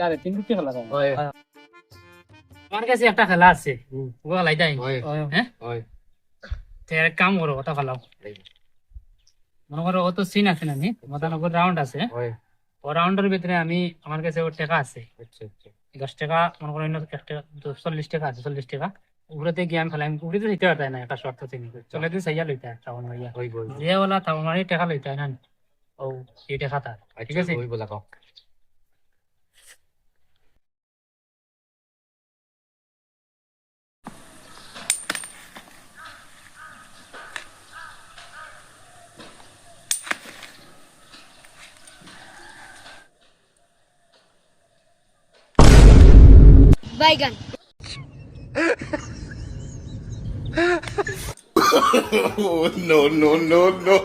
আরে 3 খেলা দাও আমার কাছে একটা খেলা আছে গোলাই তাই হ্যাঁ হয় এক কাম করো ওটা খেলাও মনে করো ও তো সিন আছে না নি মতানগর রাউন্ড আছে হয় ও রাউন্ডের ভিতরে আমি আমার কাছে ওর টাকা আছে আচ্ছা আচ্ছা 10 টাকা মনে করো 40 টাকা আছে 40 টাকা উপরেতে গিয়ে আমি খেলাম উপরে তো দিতে পারতাই না একটা শর্ত চিনি চলে দিন সাইয়া লইতে টাউন হইয়া হই বল যে ওলা টাউন মারি টাকা লইতে না ও এই টাকা তার ঠিক আছে হই বলা কও Baigan. Oh, no, no, no, no.